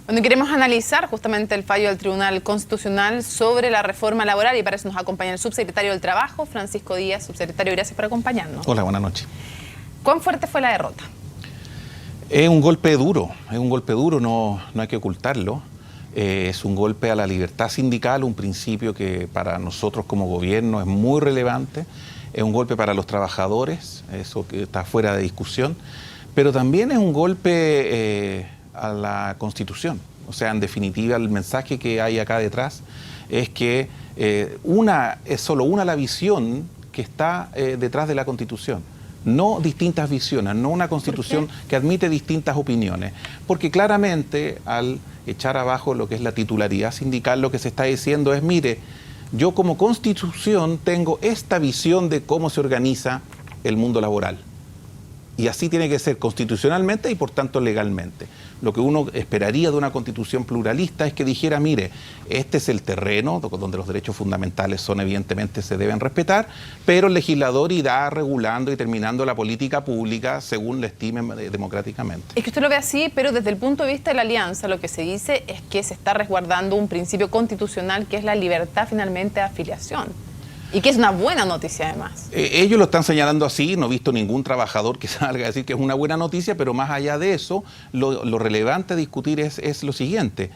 Bueno, queremos analizar justamente el fallo del Tribunal Constitucional sobre la reforma laboral y para eso nos acompaña el subsecretario del Trabajo, Francisco Díaz. Subsecretario, gracias por acompañarnos. Hola, buenas noches. ¿Cuán fuerte fue la derrota? Es un golpe duro, no hay que ocultarlo. Es un golpe a la libertad sindical, un principio que para nosotros como gobierno es muy relevante. Es un golpe para los trabajadores, eso que está fuera de discusión, pero también es un golpe a la Constitución. O sea, en definitiva, el mensaje que hay acá detrás es que es solo una la visión que está detrás de la Constitución. No distintas visiones, no una Constitución que admite distintas opiniones. Porque claramente, al echar abajo lo que es la titularidad sindical, lo que se está diciendo es, mire, yo como Constitución tengo esta visión de cómo se organiza el mundo laboral. Y así tiene que ser constitucionalmente y por tanto legalmente. Lo que uno esperaría de una constitución pluralista es que dijera, mire, este es el terreno donde los derechos fundamentales son evidentemente se deben respetar, pero el legislador irá regulando y terminando la política pública según le estimen democráticamente. Es que usted lo ve así, pero desde el punto de vista de la alianza lo que se dice es que se está resguardando un principio constitucional que es la libertad finalmente de afiliación. Y que es una buena noticia además. Ellos lo están señalando así, no he visto ningún trabajador que salga a decir que es una buena noticia, pero más allá de eso, lo relevante a discutir es lo siguiente.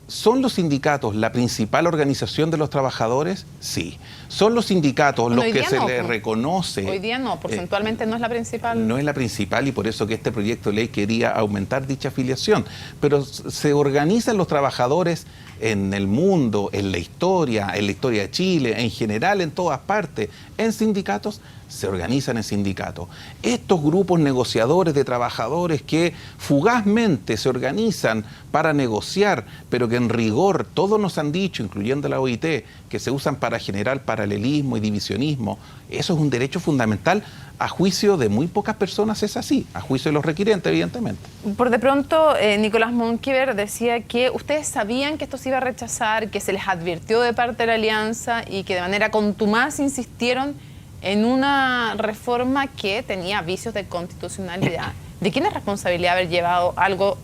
¿Son los sindicatos la principal organización de los trabajadores? Sí. ¿Son los sindicatos los que se les reconoce? Hoy día no, porcentualmente no es la principal. No es la principal y por eso que este proyecto de ley quería aumentar dicha afiliación. Pero se organizan los trabajadores en el mundo, en la historia de Chile, en general en todas partes, en sindicatos, se organizan en sindicatos. Estos grupos negociadores de trabajadores que fugazmente se organizan para negociar, pero que en rigor todos nos han dicho, incluyendo la OIT, que se usan para generar paralelismo y divisionismo, eso es un derecho fundamental. A juicio de muy pocas personas es así, a juicio de los requirientes, evidentemente. Por de pronto, Nicolás Monkever decía que ustedes sabían que esto se iba a rechazar, que se les advirtió de parte de la alianza y que de manera contumaz insistieron en una reforma que tenía vicios de constitucionalidad. ¿De quién es responsabilidad haber llevado algo,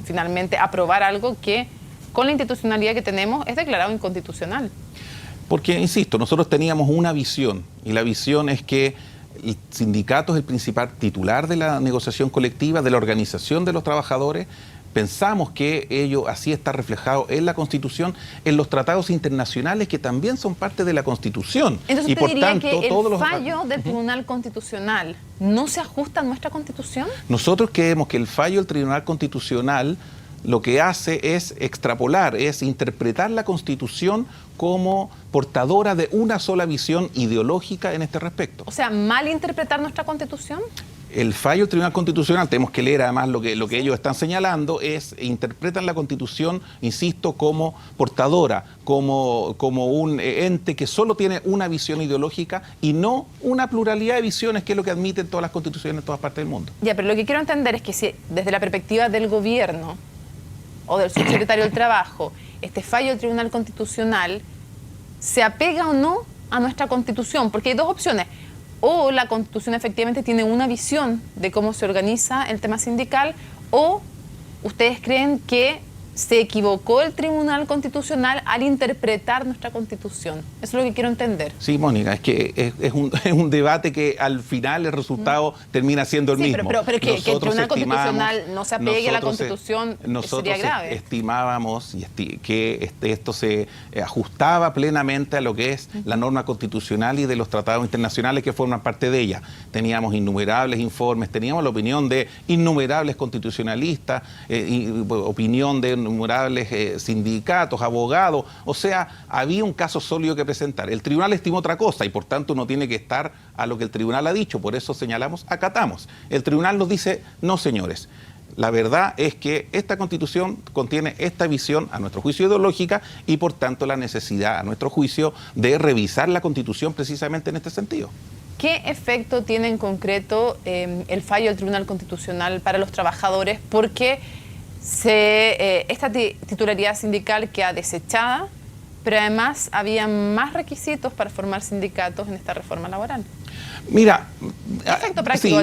finalmente aprobar algo que con la institucionalidad que tenemos es declarado inconstitucional? Porque, insisto, nosotros teníamos una visión y la visión es que el sindicato es el principal titular de la negociación colectiva, de la organización de los trabajadores. Pensamos que ello así está reflejado en la Constitución, en los tratados internacionales que también son parte de la Constitución. Entonces, y ¿usted por diría tanto, que todos el fallo del Tribunal Constitucional no se ajusta a nuestra Constitución? Nosotros creemos que el fallo del Tribunal Constitucional lo que hace es extrapolar, es interpretar la Constitución como portadora de una sola visión ideológica en este respecto. O sea, ¿malinterpretar nuestra Constitución? El fallo del Tribunal Constitucional, tenemos que leer además lo que ellos están señalando, interpretan la Constitución, insisto, como portadora, como un ente que solo tiene una visión ideológica y no una pluralidad de visiones, que es lo que admiten todas las constituciones en todas partes del mundo. Ya, pero lo que quiero entender es que si desde la perspectiva del gobierno o del subsecretario del Trabajo, este fallo del Tribunal Constitucional se apega o no a nuestra Constitución, porque hay dos opciones. O la Constitución efectivamente tiene una visión de cómo se organiza el tema sindical, o ustedes creen que se equivocó el Tribunal Constitucional al interpretar nuestra Constitución. Eso es lo que quiero entender. Sí, Mónica, es que es un debate que al final el resultado termina siendo el mismo. Pero que el Tribunal Constitucional no se apegue a la Constitución sería grave. Estimábamos que esto se ajustaba plenamente a lo que es la norma constitucional y de los tratados internacionales que forman parte de ella. Teníamos innumerables informes, teníamos la opinión de innumerables constitucionalistas, opinión de innumerables sindicatos, abogados, o sea, había un caso sólido que presentar. El tribunal estimó otra cosa y por tanto no tiene que estar a lo que el tribunal ha dicho, por eso señalamos, acatamos. El tribunal nos dice, no señores, la verdad es que esta Constitución contiene esta visión, a nuestro juicio ideológica, y por tanto la necesidad, a nuestro juicio, de revisar la Constitución precisamente en este sentido. ¿Qué efecto tiene en concreto el fallo del Tribunal Constitucional para los trabajadores? Porque esta titularidad sindical queda desechada, pero además había más requisitos para formar sindicatos en esta reforma laboral. Mira, efecto práctico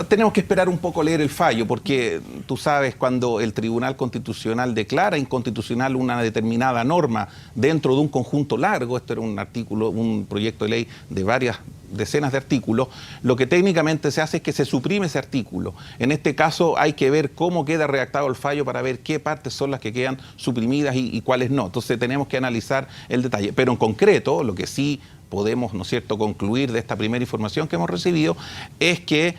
tenemos que esperar un poco a leer el fallo, porque tú sabes, cuando el Tribunal Constitucional declara inconstitucional una determinada norma dentro de un conjunto largo, esto era un artículo, un proyecto de ley de varias decenas de artículos, lo que técnicamente se hace es que se suprime ese artículo. En este caso hay que ver cómo queda redactado el fallo para ver qué partes son las que quedan suprimidas y cuáles no. Entonces tenemos que analizar el detalle. Pero en concreto, lo que sí podemos, ¿no es cierto?, concluir de esta primera información que hemos recibido es que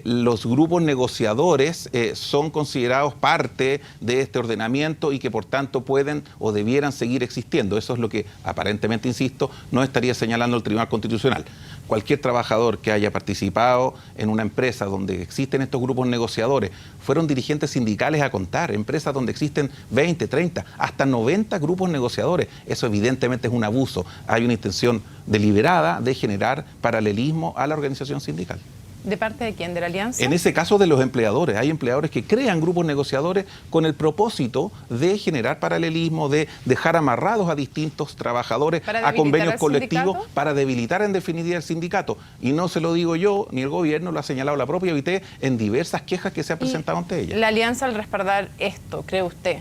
los grupos negociadores son considerados parte de este ordenamiento y que por tanto pueden o debieran seguir existiendo. Eso es lo que aparentemente, insisto, no estaría señalando el Tribunal Constitucional. Cualquier trabajador que haya participado en una empresa donde existen estos grupos negociadores, fueron dirigentes sindicales a contar, empresas donde existen 20, 30, hasta 90 grupos negociadores. Eso evidentemente es un abuso. Hay una intención deliberada de generar paralelismo a la organización sindical. ¿De parte de quién? ¿De la Alianza? En ese caso de los empleadores. Hay empleadores que crean grupos negociadores con el propósito de generar paralelismo, de dejar amarrados a distintos trabajadores a convenios colectivos para debilitar en definitiva el sindicato. Y no se lo digo yo, ni el gobierno, lo ha señalado la propia OIT en diversas quejas que se han presentado ante ella. La Alianza, al respaldar esto, ¿cree usted?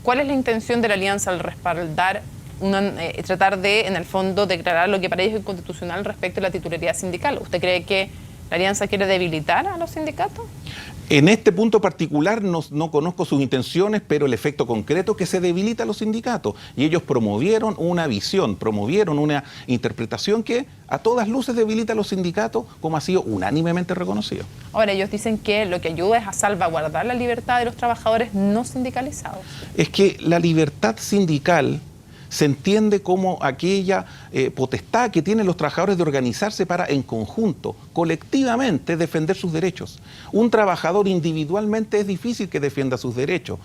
¿Cuál es la intención de la Alianza al respaldar tratar de, en el fondo, declarar lo que para ellos es inconstitucional respecto a la titularidad sindical? ¿Usted cree que la Alianza quiere debilitar a los sindicatos? En este punto particular no conozco sus intenciones, pero el efecto concreto es que se debilita a los sindicatos. Y ellos promovieron una visión, promovieron una interpretación que a todas luces debilita a los sindicatos, como ha sido unánimemente reconocido. Ahora, ellos dicen que lo que ayuda es a salvaguardar la libertad de los trabajadores no sindicalizados. Es que la libertad sindical se entiende como aquella potestad que tienen los trabajadores de organizarse para, en conjunto, colectivamente, defender sus derechos. Un trabajador individualmente es difícil que defienda sus derechos.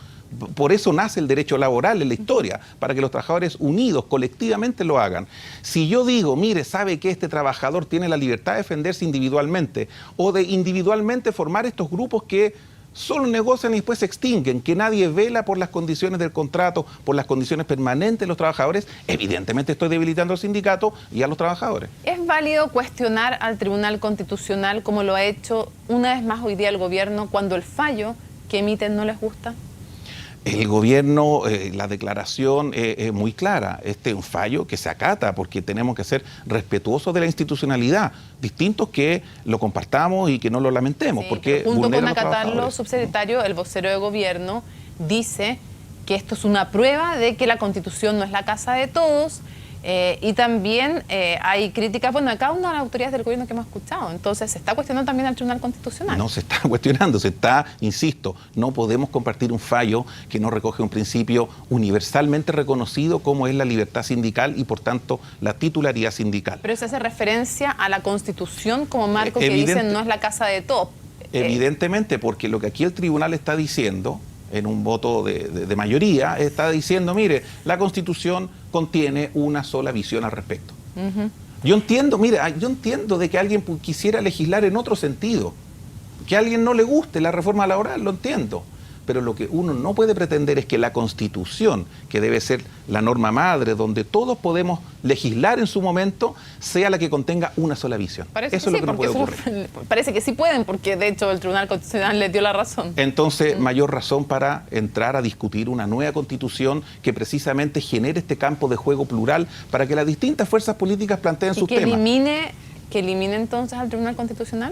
Por eso nace el derecho laboral en la historia, para que los trabajadores unidos, colectivamente, lo hagan. Si yo digo, mire, sabe que este trabajador tiene la libertad de defenderse individualmente, o de individualmente formar estos grupos que solo negocian y después se extinguen, que nadie vela por las condiciones del contrato, por las condiciones permanentes de los trabajadores, evidentemente estoy debilitando al sindicato y a los trabajadores. ¿Es válido cuestionar al Tribunal Constitucional como lo ha hecho una vez más hoy día el gobierno cuando el fallo que emiten no les gusta? El gobierno, la declaración es muy clara. Este es un fallo que se acata porque tenemos que ser respetuosos de la institucionalidad, distintos que lo compartamos y que no lo lamentemos. Sí, porque junto con acatarlo, subsecretario, el vocero de gobierno dice que esto es una prueba de que la Constitución no es la casa de todos. Y también hay críticas, bueno, a cada una de las autoridades del gobierno que hemos escuchado. Entonces, ¿se está cuestionando también al Tribunal Constitucional? No se está cuestionando, se está, insisto, no podemos compartir un fallo que no recoge un principio universalmente reconocido como es la libertad sindical y, por tanto, la titularidad sindical. Pero se hace referencia a la Constitución como marco que dicen no es la casa de todos. Evidentemente, porque lo que aquí el tribunal está diciendo, en un voto de mayoría, está diciendo, mire, la Constitución contiene una sola visión al respecto. Yo entiendo, mire, yo entiendo de que alguien quisiera legislar en otro sentido, que a alguien no le guste la reforma laboral, lo entiendo. Pero lo que uno no puede pretender es que la Constitución, que debe ser la norma madre, donde todos podemos legislar en su momento, sea la que contenga una sola visión. Parece eso es lo que no puede ocurrir. Parece que sí pueden, porque de hecho el Tribunal Constitucional les dio la razón. Entonces, mayor razón para entrar a discutir una nueva Constitución que precisamente genere este campo de juego plural para que las distintas fuerzas políticas planteen sus temas. ¿Que elimine entonces al Tribunal Constitucional?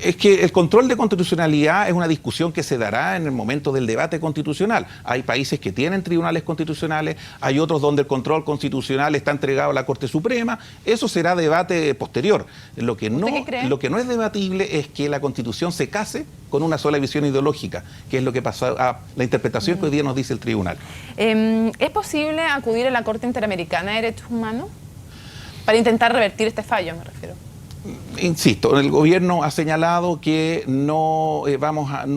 Es que el control de constitucionalidad es una discusión que se dará en el momento del debate constitucional. Hay países que tienen tribunales constitucionales, hay otros donde el control constitucional está entregado a la Corte Suprema. Eso será debate posterior. Lo que no es debatible es que la Constitución se case con una sola visión ideológica, que es lo que pasó a la interpretación que hoy día nos dice el tribunal. ¿Es posible acudir a la Corte Interamericana de Derechos Humanos para intentar revertir este fallo, me refiero? Insisto, el gobierno ha señalado que no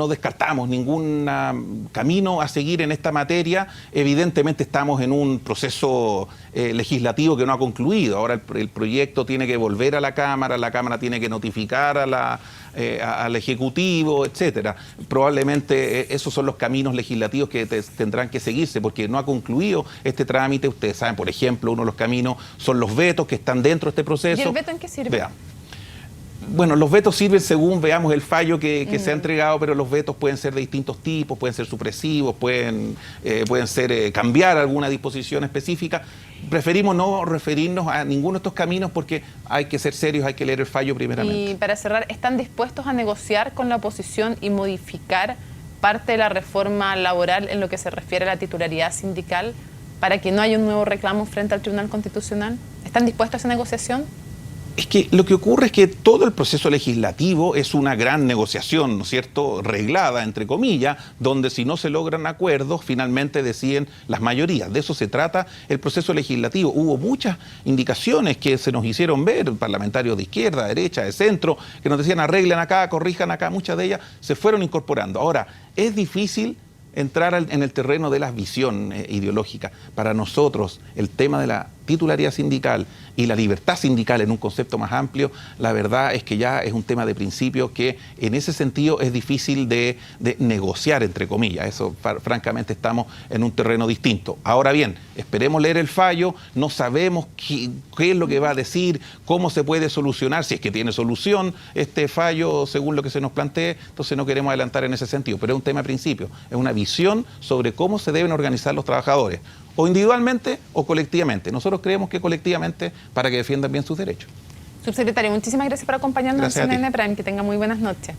descartamos ningún camino a seguir en esta materia. Evidentemente estamos en un proceso legislativo que no ha concluido. Ahora el proyecto tiene que volver a la Cámara tiene que notificar al Ejecutivo, etcétera. Probablemente esos son los caminos legislativos que tendrán que seguirse porque no ha concluido este trámite. Ustedes saben, por ejemplo, uno de los caminos son los vetos que están dentro de este proceso. ¿Y el veto en qué sirve? Vean. Bueno, los vetos sirven según veamos el fallo que se ha entregado, pero los vetos pueden ser de distintos tipos, pueden ser supresivos, pueden ser cambiar alguna disposición específica. Preferimos no referirnos a ninguno de estos caminos porque hay que ser serios, hay que leer el fallo primeramente. Y para cerrar, ¿están dispuestos a negociar con la oposición y modificar parte de la reforma laboral en lo que se refiere a la titularidad sindical para que no haya un nuevo reclamo frente al Tribunal Constitucional? ¿Están dispuestos a esa negociación? Es que lo que ocurre es que todo el proceso legislativo es una gran negociación, ¿no es cierto?, reglada, entre comillas, donde si no se logran acuerdos, finalmente deciden las mayorías. De eso se trata el proceso legislativo. Hubo muchas indicaciones que se nos hicieron ver, parlamentarios de izquierda, derecha, de centro, que nos decían arreglen acá, corrijan acá, muchas de ellas se fueron incorporando. Ahora, es difícil entrar en el terreno de la visión ideológica. Para nosotros, el tema de la titularidad sindical y la libertad sindical en un concepto más amplio, la verdad es que ya es un tema de principio que en ese sentido es difícil de negociar, entre comillas. Eso, francamente, estamos en un terreno distinto. Ahora bien, esperemos leer el fallo, no sabemos qué es lo que va a decir, cómo se puede solucionar, si es que tiene solución este fallo según lo que se nos plantee, entonces no queremos adelantar en ese sentido, pero es un tema de principio, es una visión sobre cómo se deben organizar los trabajadores, o individualmente o colectivamente. Nosotros creemos que colectivamente para que defiendan bien sus derechos. Subsecretario, muchísimas gracias por acompañarnos en CNN Prime. Que tenga muy buenas noches.